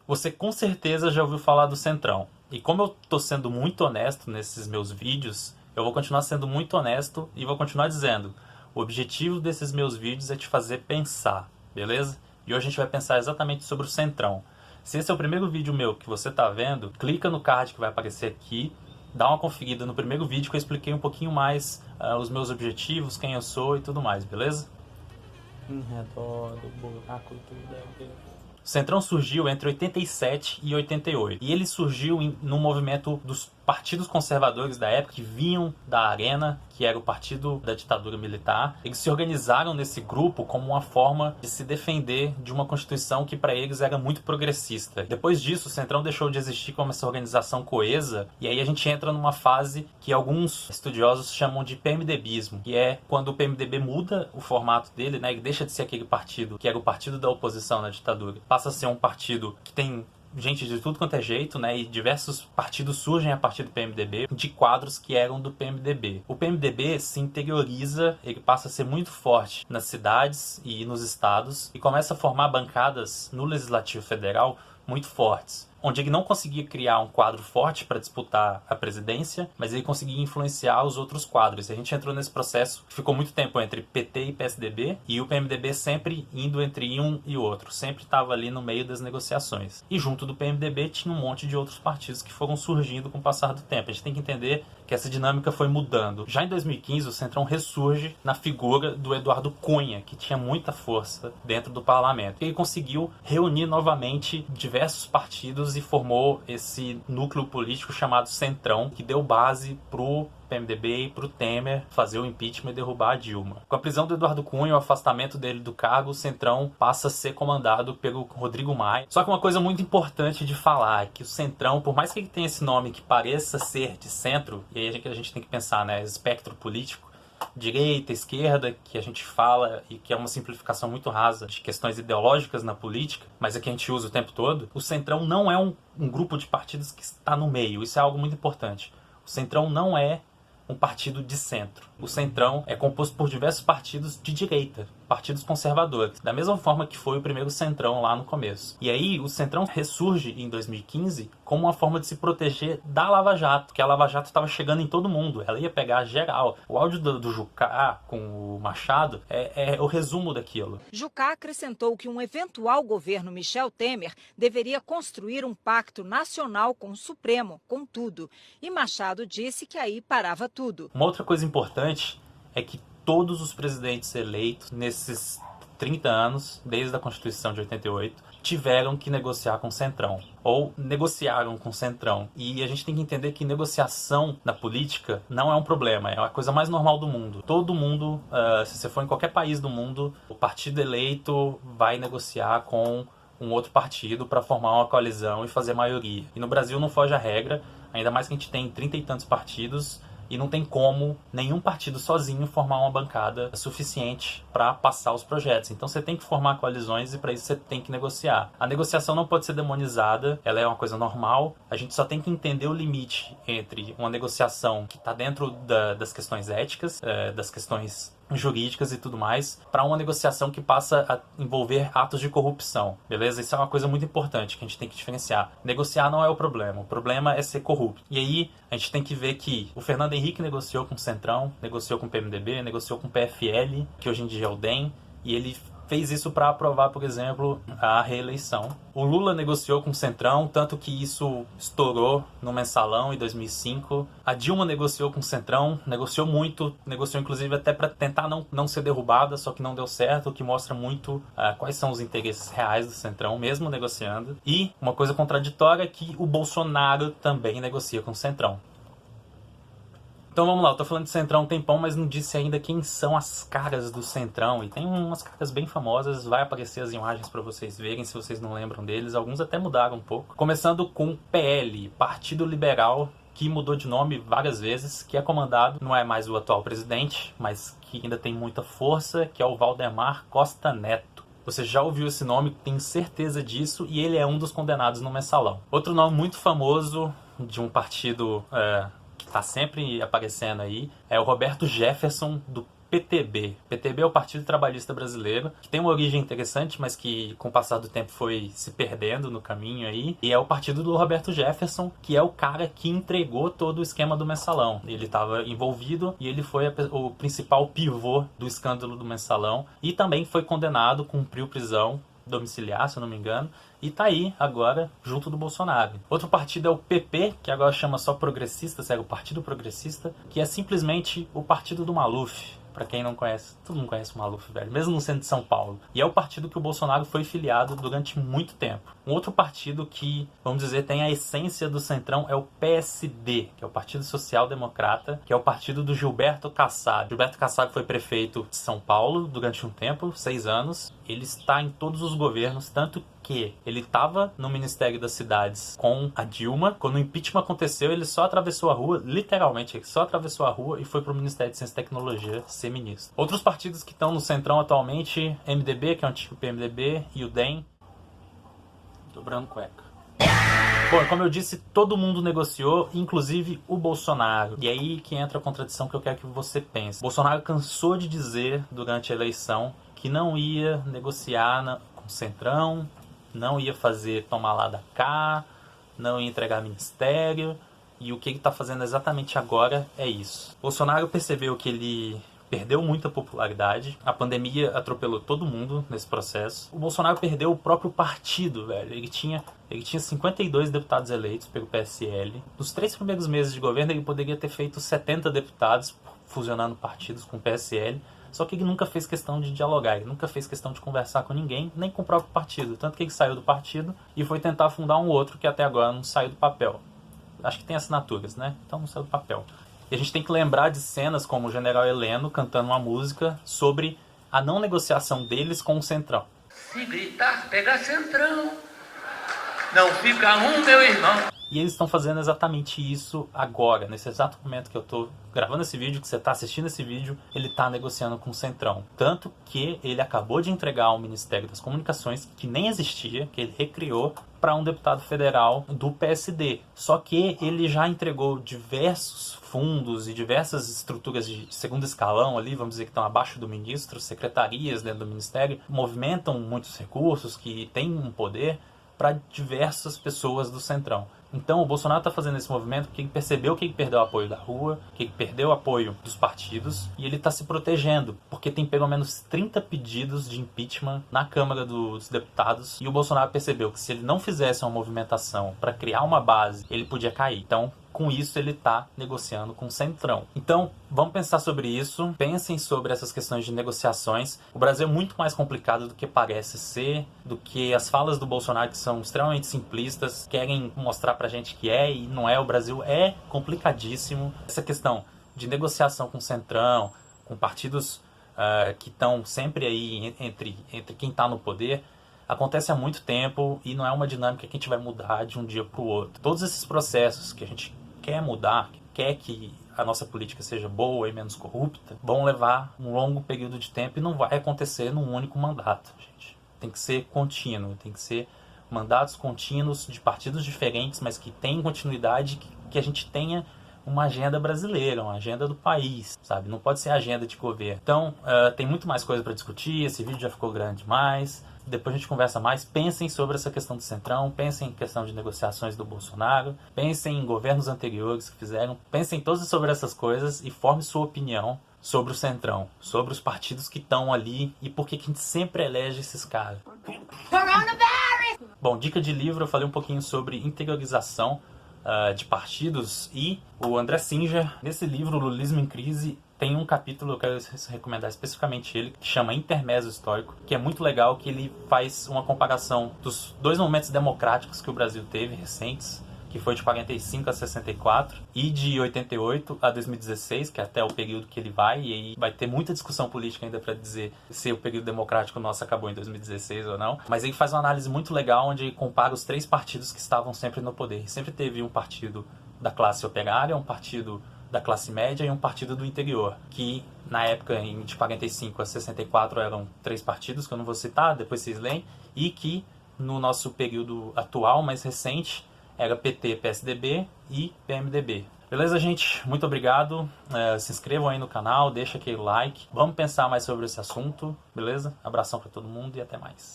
Você com certeza já ouviu falar do Centrão. E como eu tô sendo muito honesto nesses meus vídeos, eu vou continuar sendo muito honesto e vou continuar dizendo: o objetivo desses meus vídeos é te fazer pensar, beleza? E hoje a gente vai pensar exatamente sobre o Centrão. Se esse é o primeiro vídeo meu que você tá vendo, clica no card que vai aparecer aqui, dá uma conferida no primeiro vídeo que eu expliquei um pouquinho mais os meus objetivos, quem eu sou e tudo mais, beleza? Em redor do buraco do bebê. O Centrão surgiu entre 87 e 88. E ele surgiu no movimento dos partidos conservadores da época, que vinham da Arena, que era o partido da ditadura militar. Eles se organizaram nesse grupo como uma forma de se defender de uma constituição que para eles era muito progressista. Depois disso, o Centrão deixou de existir como essa organização coesa, e aí a gente entra numa fase que alguns estudiosos chamam de PMDBismo, que é quando o PMDB muda o formato dele, né? Ele deixa de ser aquele partido que era o partido da oposição na ditadura, passa a ser um partido que tem gente de tudo quanto é jeito, né? E diversos partidos surgem a partir do PMDB, de quadros que eram do PMDB. O PMDB se interioriza, ele passa a ser muito forte nas cidades e nos estados e começa a formar bancadas no Legislativo Federal muito fortes, onde ele não conseguia criar um quadro forte para disputar a presidência, mas ele conseguia influenciar os outros quadros. E a gente entrou nesse processo que ficou muito tempo entre PT e PSDB, e o PMDB sempre indo entre um e outro, sempre estava ali no meio das negociações. E junto do PMDB tinha um monte de outros partidos que foram surgindo com o passar do tempo. A gente tem que entender que essa dinâmica foi mudando. Já em 2015, o Centrão ressurge na figura do Eduardo Cunha, que tinha muita força dentro do parlamento. Ele conseguiu reunir novamente diversos partidos e formou esse núcleo político chamado Centrão, que deu base pro PMDB e pro Temer fazer o impeachment e derrubar a Dilma. Com a prisão do Eduardo Cunha e o afastamento dele do cargo, o Centrão passa a ser comandado pelo Rodrigo Maia. Só que uma coisa muito importante de falar é que o Centrão, por mais que ele tenha esse nome que pareça ser de centro, e aí a gente tem que pensar, né, espectro político, direita, esquerda, que a gente fala e que é uma simplificação muito rasa de questões ideológicas na política, mas é que a gente usa o tempo todo, o Centrão não é um grupo de partidos que está no meio. Isso é algo muito importante. O Centrão não é um partido de centro. O Centrão é composto por diversos partidos de direita, partidos conservadores, da mesma forma que foi o primeiro Centrão lá no começo. E aí o Centrão ressurge em 2015 como uma forma de se proteger da Lava Jato, porque a Lava Jato estava chegando em todo mundo, ela ia pegar geral. O áudio do Jucá com o Machado é o resumo daquilo. Jucá acrescentou que um eventual governo Michel Temer deveria construir um pacto nacional com o Supremo, com tudo. E Machado disse que aí parava tudo. Uma outra coisa importante é que todos os presidentes eleitos nesses 30 anos, desde a Constituição de 88, tiveram que negociar com o Centrão, ou negociaram com o Centrão. E a gente tem que entender que negociação na política não é um problema, é a coisa mais normal do mundo. Todo mundo, se você for em qualquer país do mundo, o partido eleito vai negociar com um outro partido para formar uma coalizão e fazer maioria. E no Brasil não foge a regra, ainda mais que a gente tem 30 e tantos partidos, e não tem como nenhum partido sozinho formar uma bancada suficiente para passar os projetos. Então você tem que formar coalizões e para isso você tem que negociar. A negociação não pode ser demonizada, ela é uma coisa normal. A gente só tem que entender o limite entre uma negociação que está dentro das questões éticas, das questões jurídicas e tudo mais, para uma negociação que passa a envolver atos de corrupção, beleza? Isso é uma coisa muito importante que a gente tem que diferenciar. Negociar não é o problema é ser corrupto. E aí a gente tem que ver que o Fernando Henrique negociou com o Centrão, negociou com o PMDB, negociou com o PFL, que hoje em dia é o DEM, e ele fez isso para aprovar, por exemplo, a reeleição. O Lula negociou com o Centrão, tanto que isso estourou no Mensalão em 2005. A Dilma negociou com o Centrão, negociou muito, negociou inclusive até para tentar não ser derrubada, só que não deu certo, o que mostra muito quais são os interesses reais do Centrão, mesmo negociando. E uma coisa contraditória é que o Bolsonaro também negocia com o Centrão. Então vamos lá, eu tô falando de Centrão um tempão, mas não disse ainda quem são as caras do Centrão. E tem umas caras bem famosas, vai aparecer as imagens para vocês verem, se vocês não lembram deles. Alguns até mudaram um pouco. Começando com o PL, Partido Liberal, que mudou de nome várias vezes, que é comandado, não é mais o atual presidente, mas que ainda tem muita força, que é o Valdemar Costa Neto. Você já ouviu esse nome, tem certeza disso, e ele é um dos condenados no Mensalão. Outro nome muito famoso de um partido... que está sempre aparecendo aí, é o Roberto Jefferson, do PTB. PTB é o Partido Trabalhista Brasileiro, que tem uma origem interessante, mas que com o passar do tempo foi se perdendo no caminho aí. E é o partido do Roberto Jefferson, que é o cara que entregou todo o esquema do Mensalão. Ele estava envolvido e ele foi o principal pivô do escândalo do Mensalão. E também foi condenado, cumpriu prisão domiciliar, se eu não me engano, e tá aí agora junto do Bolsonaro. Outro partido é o PP, que agora chama só Progressistas, é o Partido Progressista, que é simplesmente o partido do Maluf. Pra quem não conhece, todo mundo conhece o Maluf, velho, mesmo no centro de São Paulo. E é o partido que o Bolsonaro foi filiado durante muito tempo. Um outro partido que, vamos dizer, tem a essência do Centrão é o PSD, que é o Partido Social Democrata, que é o partido do Gilberto Kassab. Gilberto Kassab foi prefeito de São Paulo durante um tempo, 6 anos. Ele está em todos os governos, tanto que ele estava no Ministério das Cidades com a Dilma. Quando o impeachment aconteceu, ele só atravessou a rua, literalmente, ele só atravessou a rua e foi para o Ministério de Ciência e Tecnologia ser ministro. Outros partidos que estão no Centrão atualmente, MDB, que é o antigo PMDB, e o DEM. Dobrando cueca. Bom, como eu disse, todo mundo negociou, inclusive o Bolsonaro. E aí que entra a contradição que eu quero que você pense. Bolsonaro cansou de dizer durante a eleição que não ia negociar com o Centrão, não ia fazer tomar lá da cá, não ia entregar ministério. E o que ele está fazendo exatamente agora é isso. Bolsonaro percebeu que ele perdeu muita popularidade, a pandemia atropelou todo mundo nesse processo. O Bolsonaro perdeu o próprio partido, velho. Ele tinha 52 deputados eleitos pelo PSL. Nos 3 primeiros meses de governo, ele poderia ter feito 70 deputados fusionando partidos com o PSL. Só que ele nunca fez questão de dialogar, ele nunca fez questão de conversar com ninguém, nem com o próprio partido. Tanto que ele saiu do partido e foi tentar fundar um outro que até agora não saiu do papel. Acho que tem assinaturas, né? Então não saiu do papel. E a gente tem que lembrar de cenas como o General Heleno cantando uma música sobre a não negociação deles com o Centrão. Se gritar, pega Centrão, não fica um, meu irmão. E eles estão fazendo exatamente isso agora, nesse exato momento que eu estou gravando esse vídeo, que você está assistindo esse vídeo, ele está negociando com o Centrão. Tanto que ele acabou de entregar ao Ministério das Comunicações, que nem existia, que ele recriou, para um deputado federal do PSD. Só que ele já entregou diversos fundos e diversas estruturas de segundo escalão ali, vamos dizer que estão abaixo do ministro, secretarias dentro do ministério, movimentam muitos recursos, que têm um poder para diversas pessoas do Centrão. Então o Bolsonaro está fazendo esse movimento porque ele percebeu que ele perdeu o apoio da rua, que ele perdeu o apoio dos partidos, e ele está se protegendo, porque tem pelo menos 30 pedidos de impeachment na Câmara dos Deputados, e o Bolsonaro percebeu que se ele não fizesse uma movimentação para criar uma base, ele podia cair. Então, com isso, ele está negociando com o Centrão. Então, vamos pensar sobre isso. Pensem sobre essas questões de negociações. O Brasil é muito mais complicado do que parece ser, do que as falas do Bolsonaro, que são extremamente simplistas, querem mostrar pra gente que é e não é. O Brasil é complicadíssimo. Essa questão de negociação com o Centrão, com partidos que estão sempre aí entre quem está no poder, acontece há muito tempo e não é uma dinâmica que a gente vai mudar de um dia para o outro. Todos esses processos que a gente quer mudar, quer que a nossa política seja boa e menos corrupta, vão levar um longo período de tempo e não vai acontecer num único mandato, gente. Tem que ser contínuo, tem que ser mandatos contínuos de partidos diferentes, mas que tenham continuidade, que a gente tenha uma agenda brasileira, uma agenda do país, sabe? Não pode ser agenda de governo. Então, tem muito mais coisa para discutir, esse vídeo já ficou grande demais. Depois a gente conversa mais. Pensem sobre essa questão do Centrão, pensem em questão de negociações do Bolsonaro, pensem em governos anteriores que fizeram, pensem todos sobre essas coisas e forme sua opinião sobre o Centrão, sobre os partidos que estão ali e por que a gente sempre elege esses caras. Bom, dica de livro, eu falei um pouquinho sobre interiorização de partidos e o André Singer, nesse livro, Lulismo em Crise, tem um capítulo, eu quero recomendar especificamente ele, que chama Intermezzo Histórico, que é muito legal, que ele faz uma comparação dos 2 momentos democráticos que o Brasil teve, recentes, que foi de 45 a 64, e de 88 a 2016, que é até o período que ele vai, e aí vai ter muita discussão política ainda para dizer se o período democrático nosso acabou em 2016 ou não, mas ele faz uma análise muito legal, onde ele compara os 3 partidos que estavam sempre no poder. Sempre teve um partido da classe operária, um partido da classe média e um partido do interior, que na época de 45 a 64 eram 3 partidos, que eu não vou citar, depois vocês leem, e que no nosso período atual, mais recente, era PT, PSDB e PMDB. Beleza, gente? Muito obrigado. Se inscrevam aí no canal, deixa aquele like. Vamos pensar mais sobre esse assunto, beleza? Abração para todo mundo e até mais.